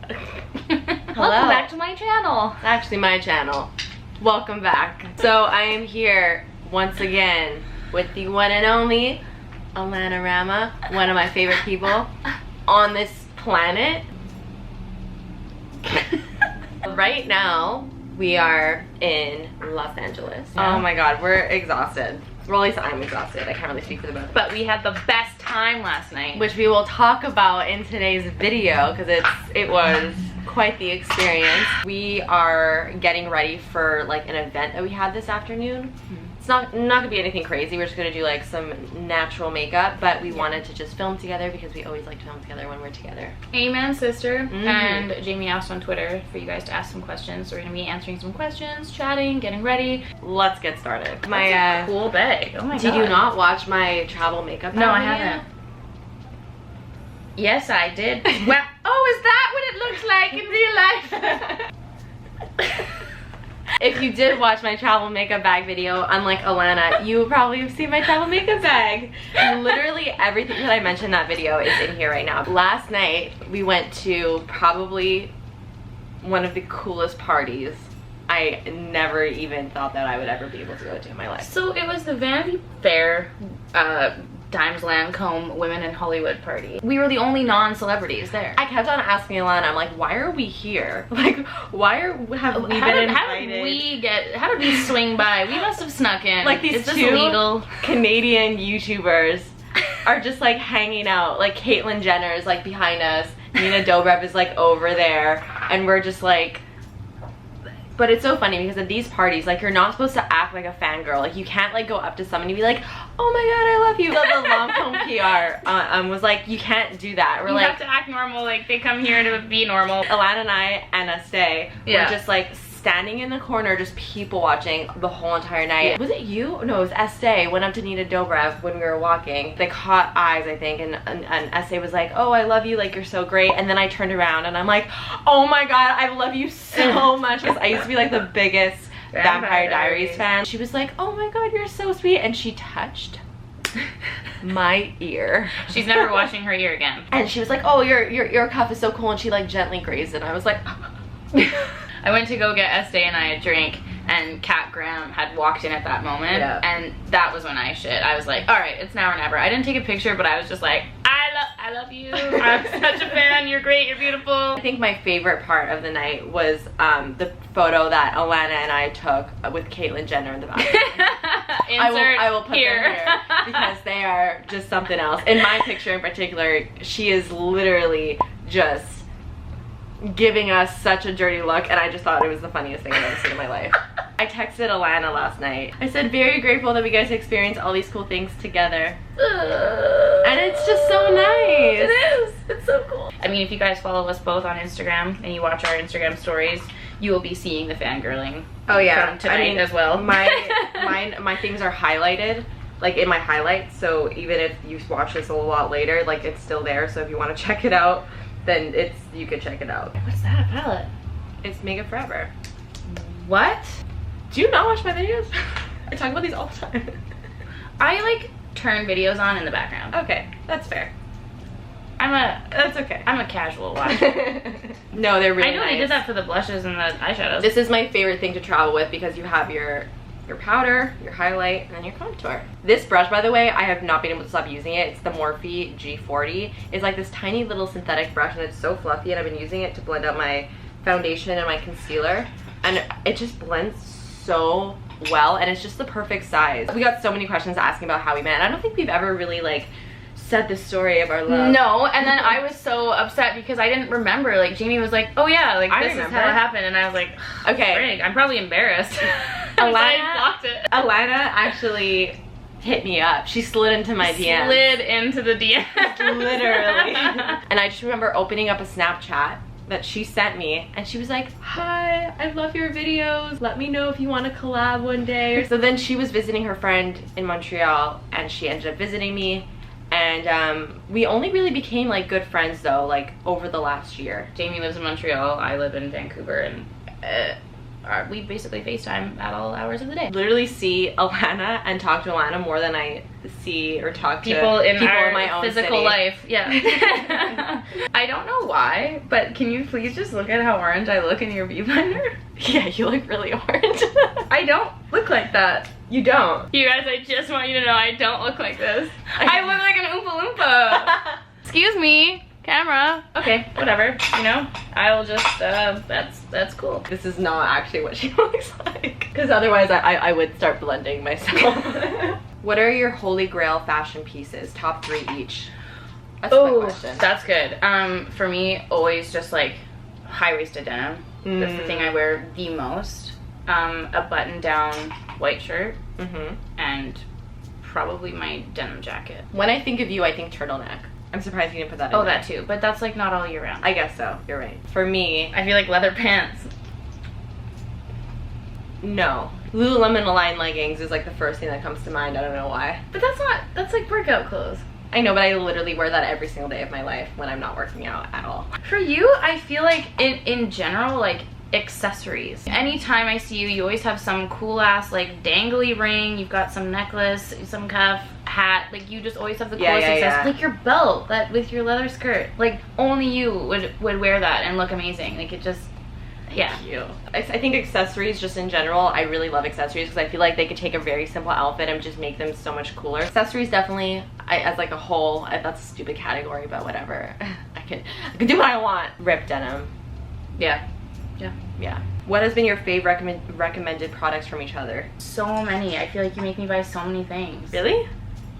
Welcome back to my channel. It's actually my channel. Welcome back. So I am here once again with the one and only Allana Rama, one of my favorite people on this planet. Right now, we are in Los Angeles. Yeah. Oh my god, we're exhausted. Well, at least I'm exhausted. I can't really speak for the both. But we had the best time last night. Which we will talk about in today's video because it was quite the experience. We are getting ready for like an event that we had this afternoon. It's not gonna be anything crazy. We're just gonna do like some natural makeup, but we wanted to just film together because we always like to film together when we're together. Amen, sister. And Jamie asked on Twitter for you guys to ask some questions. So we're gonna be answering some questions, chatting, getting ready. Let's get started. That's a cool bag. Oh my god. Did you not watch my travel makeup? No, I video? haven't. Yes, I did. Well, oh, is that what it looks like in real life? If you did watch my travel makeup bag video, unlike Allana, you would probably have seen my travel makeup bag. And literally everything that I mentioned in that video is in here right now. Last night, we went to probably one of the coolest parties I never even thought that I would ever be able to go to in my life. So it was the Vanity Fair Dimes Lancome Women in Hollywood party. We were the only non-celebrities there. I kept on asking Allana, I'm like, why are we here? Like, have we been invited? How did we swing by? We must have snuck in. Like these Is this two illegal? Canadian YouTubers are just like hanging out. Like Caitlyn Jenner is like behind us. Nina Dobrev is like over there. And we're just like, but it's so funny because at these parties, like you're not supposed to act like a fangirl. Like you can't like go up to someone and be like, oh my god, I love you. So the Lancome PR was like, you can't do that. We're you like, have to act normal, like they come here to be normal. Allana and I and Estee were just like standing in the corner just people watching the whole entire night. Yeah. Was it you? No, it was Estee went up to Nina Dobrev when we were walking. They caught eyes, I think, and Estee was like, oh, I love you, like you're so great. And then I turned around and I'm like, oh my god, I love you so much. Because I used to be like the biggest Vampire Diaries fan. She was like, oh my god, you're so sweet. And she touched my ear. She's never washing her ear again. And she was like, oh, your ear cuff is so cool. And she like gently grazed it. And I was like, I went to go get Estee and I a drink, and Kat Graham had walked in at that moment, and that was when I shit. I was like, all right, it's now or never. I didn't take a picture, but I was just like, I love you. I'm such a fan. You're great. You're beautiful. I think my favorite part of the night was the photo that Allana and I took with Caitlyn Jenner in the bathroom. I will put them here because they are just something else. In my picture in particular, she is literally just giving us such a dirty look, and I just thought it was the funniest thing I've ever seen in my life. I texted Allana last night. I said, very grateful that we get to experience all these cool things together. And it's just so nice. It is. It's so cool. I mean, if you guys follow us both on Instagram and you watch our Instagram stories, you will be seeing the fangirling. Oh yeah, from tonight as well. My things are highlighted, like in my highlights. So even if you watch this a lot later, like it's still there. So if you want to check it out, then you can check it out. What's that, a palette? It's Makeup Forever. What? Do you not watch my videos? I talk about these all the time. I like turn videos on in the background. Okay, that's fair. That's okay. I'm a casual watcher. No, they're really I know nice. They did that for the blushes and the eyeshadows. This is my favorite thing to travel with because you have your powder, your highlight, and then your contour. This brush, by the way, I have not been able to stop using it. It's the Morphe G40. It's like this tiny little synthetic brush, and it's so fluffy, and I've been using it to blend out my foundation and my concealer, and it just blends so well, and it's just the perfect size. We got so many questions asking about how we met. I don't think we've ever really like said the story of our love. No, and then I was so upset because I didn't remember. Like Jamie was like, oh yeah, like this is how it happened, and I was like, okay, frig, I'm probably embarrassed. Allana blocked it. Allana actually hit me up. She slid into my DMs. Slid into the DMs. Literally. And I just remember opening up a Snapchat that she sent me, and she was like, hi, I love your videos, let me know if you want to collab one day. So then she was visiting her friend in Montreal, and she ended up visiting me, and we only really became like good friends though, like over the last year. Jamie lives in Montreal, I live in Vancouver, and we basically FaceTime at all hours of the day. Literally see Allana and talk to Allana more than I see or talk to people in my own physical city. life. Yeah. I don't know why, but can you please just look at how orange I look in your viewfinder? Yeah, you look really orange. I don't look like that. You don't. You guys, I just want you to know I don't look like this. I look like an Oompa Loompa. Excuse me, camera. Okay, whatever, you know, I will just, that's cool. This is not actually what she looks like. Because otherwise I would start blending myself. What are your holy grail fashion pieces? Top 3 each. That's a good question. That's good. For me, always just like high-waisted denim. That's the thing I wear the most. A button-down white shirt, and probably my denim jacket. When I think of you, I think turtleneck. I'm surprised you didn't put that in Oh, there. that too, but that's like not all year round. I guess so, you're right. For me, I feel like leather pants. No. Lululemon Align leggings is like the first thing that comes to mind. I don't know why. But that's like workout clothes. I know, but I literally wear that every single day of my life when I'm not working out at all. For you, I feel like in general, like accessories. Anytime I see you, you always have some cool ass like dangly ring, you've got some necklace, some cuff, hat, like you just always have the coolest accessories. Like your belt, that with your leather skirt, like only you would wear that and look amazing. Like it just, Thank you. I think accessories just in general, I really love accessories because I feel like they could take a very simple outfit and just make them so much cooler. Accessories definitely, as like a whole, that's a stupid category, but whatever. I can do what I want. Ripped denim. Yeah. What has been your favorite recommended products from each other? So many. I feel like you make me buy so many things. Really?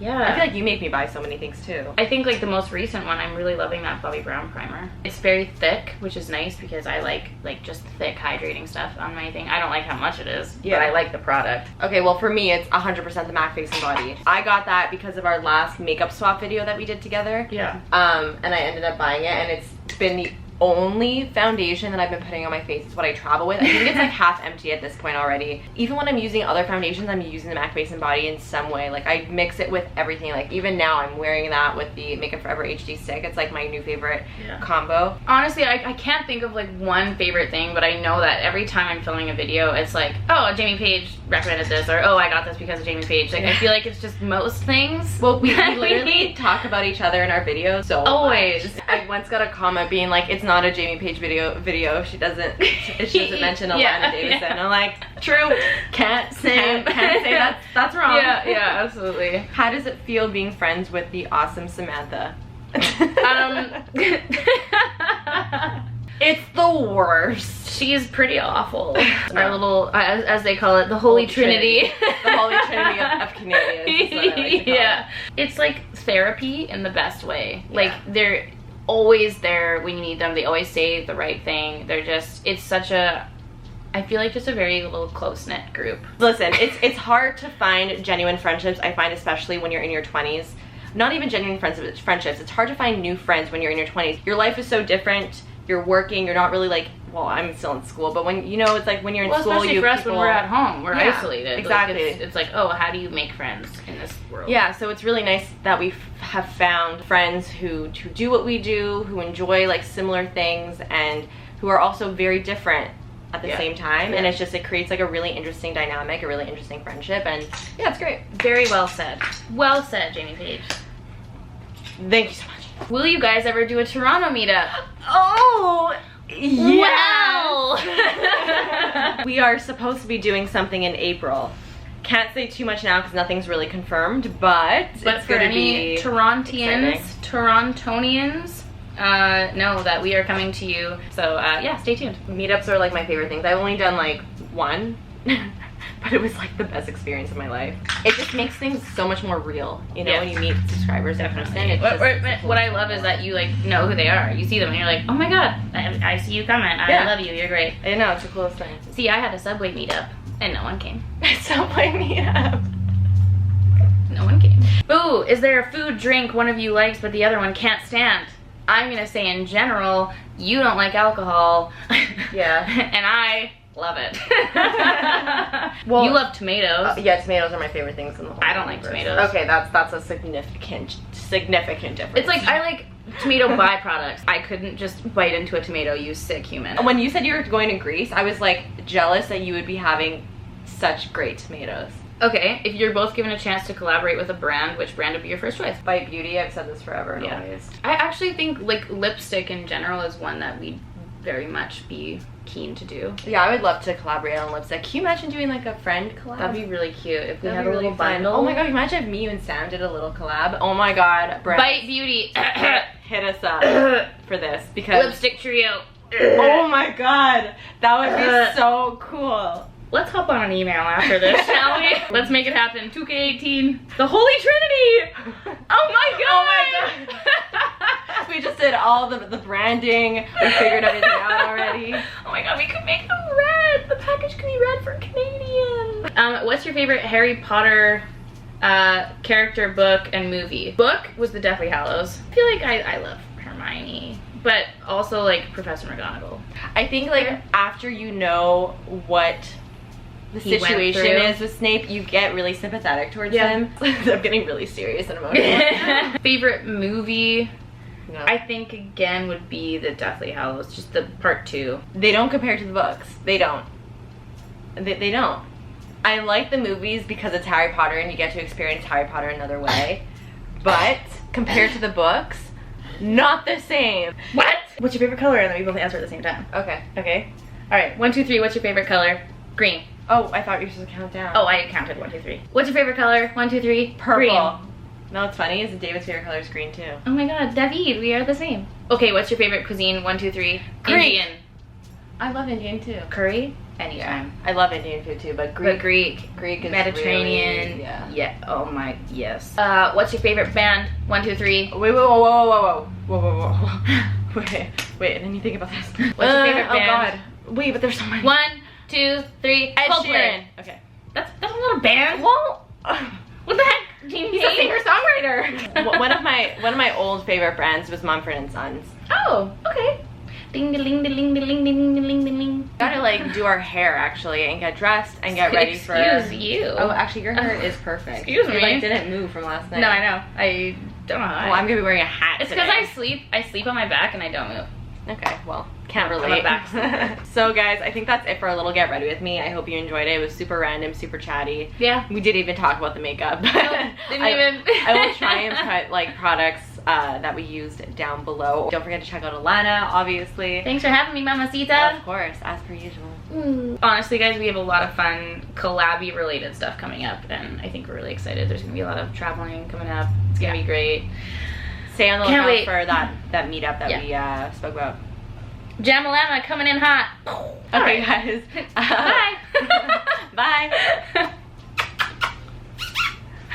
Yeah. I feel like you make me buy so many things too. I think like the most recent one, I'm really loving that Bobbi Brown primer. It's very thick, which is nice because I like just thick hydrating stuff on my thing. I don't like how much it is, but I like the product. Okay, well for me, it's 100% the MAC Face and Body. I got that because of our last makeup swap video that we did together. Yeah. And I ended up buying it, and it's been the only foundation that I've been putting on my face. Is what I travel with. I think it's like half empty at this point already. Even when I'm using other foundations, I'm using the MAC Face and Body in some way. Like I mix it with everything. Like even now I'm wearing that with the Makeup Forever HD stick. It's like my new favorite combo. Honestly, I can't think of like one favorite thing, but I know that every time I'm filming a video, it's like, oh, Jamie Paige recommended this, or oh, I got this because of Jamie Paige. Like I feel like it's just most things. Well, we literally talk about each other in our videos so always much. I once got a comment being like, it's not a Jamie Paige video if she doesn't mention Allana Davison. I'm like, true, can't say that's wrong. Yeah, absolutely. How does it feel being friends with the awesome Samantha? It's the worst. She's pretty awful. Our little, as they call it, the Holy Trinity. The Holy Trinity of Canadians is what I like to call it. It's like therapy in the best way. Like they're always there when you need them. They always say the right thing. They're just, it's such a, I feel like just a very little close-knit group. Listen, it's hard to find genuine friendships, I find, especially when you're in your 20s. Not even genuine friendships. It's hard to find new friends when you're in your 20s. Your life is so different. You're working. You're not really like, well, I'm still in school, but when, you know, it's like when you're in school, especially for us when we're at home, we're isolated. Exactly. Like it's like, oh, how do you make friends in this world? Yeah, so it's really nice that we have found friends who do what we do, who enjoy like similar things, and who are also very different at the same time. And it's just, it creates like a really interesting dynamic, a really interesting friendship, and yeah, it's great. Very well said. Well said, Jamie Paige. Thank you so much. Will you guys ever do a Toronto meetup? Oh, yeah. Wow. We are supposed to be doing something in April. Can't say too much now because nothing's really confirmed, but it's for going to any be Torontonians, know that we are coming to you. So yeah, stay tuned. Meetups are like my favorite things. I've only done like one. But it was like the best experience of my life. It just makes things so much more real, you know, when you meet subscribers in person. What I love is that you like know who they are. You see them and you're like, oh my god, I see you coming. I love you. You're great. I know, it's the coolest thing. See, I had a Subway meetup and no one came. Subway meetup. No one came. Ooh, is there a food, drink one of you likes but the other one can't stand? I'm gonna say in general, you don't like alcohol. Yeah. And I love it. Well, you love tomatoes. Yeah, tomatoes are my favorite things in the whole I don't like tomatoes. Okay, that's a significant difference. It's like I like tomato byproducts. I couldn't just bite into a tomato, you sick human. When you said you were going to Greece, I was like jealous that you would be having such great tomatoes. Okay, if you're both given a chance to collaborate with a brand, which brand would be your first choice? Bite Beauty, I've said this forever and always. I actually think like lipstick in general is one that we'd very much be keen to do. Yeah, I would love to collaborate on lipstick. Can you imagine doing like a friend collab? That'd be really cute if we had a little bundle. Oh my god, imagine if me, you and Sam did a little collab. Oh my god, Brett. Bite Beauty. Hit us up for this because lipstick trio. Oh my god, that would be so cool. Let's hop on an email after this, shall we? Let's make it happen. 2K18. The Holy Trinity! Oh my god! Oh my god! We just did all the branding. We figured everything out already. Oh my god, we could make them red. The package could be red for Canadian. What's your favorite Harry Potter character, book, and movie? Book was the Deathly Hallows. I feel like I love Hermione. But also like Professor McGonagall. I think like after you know what the situation is with Snape, you get really sympathetic towards him. I'm getting really serious and emotional. Favorite movie? No. I think again would be the Deathly Hallows, just the part 2. They don't compare to the books. They don't. They don't. I like the movies because it's Harry Potter and you get to experience Harry Potter another way. But compared to the books, not the same. What? What's your favorite color? And then we both answer at the same time. Okay. Okay. All right. 1, 2, 3. What's your favorite color? Green. Oh, I thought you were supposed to count down. Oh, I counted 1, 2, 3. What's your favorite color? 1, 2, 3. Purple. Green. No, what's funny is David's favorite color is green too. Oh my god, David, we are the same. Okay, what's your favorite cuisine? 1, 2, 3. Greek. Indian. I love Indian too. Curry? Anytime. I love Indian food too, but Greek is Mediterranean. Really, yeah. Oh my, yes. What's your favorite band? 1, 2, 3. Wait, whoa. Wait, I didn't think about this. What's your favorite band? Oh god. Wait, but there's so many. 1, 2, 3. Ed Coldplay. Sheeran. Okay. That's not a band. Well, what the heck? He's a singer-songwriter. One of my old favorite brands was Mumford & Sons. Oh, okay. Ding ding ding ding ding ding ding ding ding. Gotta like do our hair actually and get dressed and get ready for. Excuse you. Oh, actually, your hair is perfect. Excuse me. You like didn't move from last night. No, I know. I don't know how. Well, I'm gonna be wearing a hat. It's because I sleep on my back and I don't move. Okay, well, can't relate. So guys, I think that's it for a little get ready with me. I hope you enjoyed it. It was super random, super chatty. Yeah. We didn't even talk about the makeup. Nope, I will try and put like products that we used down below. Don't forget to check out Allana, obviously. Thanks for having me, Mamacita. Of course, as per usual. Honestly, guys, we have a lot of fun collab-y related stuff coming up, and I think we're really excited. There's gonna be a lot of traveling coming up. It's gonna be great. Stay on the lookout for that meetup that we spoke about. Jamalama coming in hot. Okay, guys. Bye. Bye.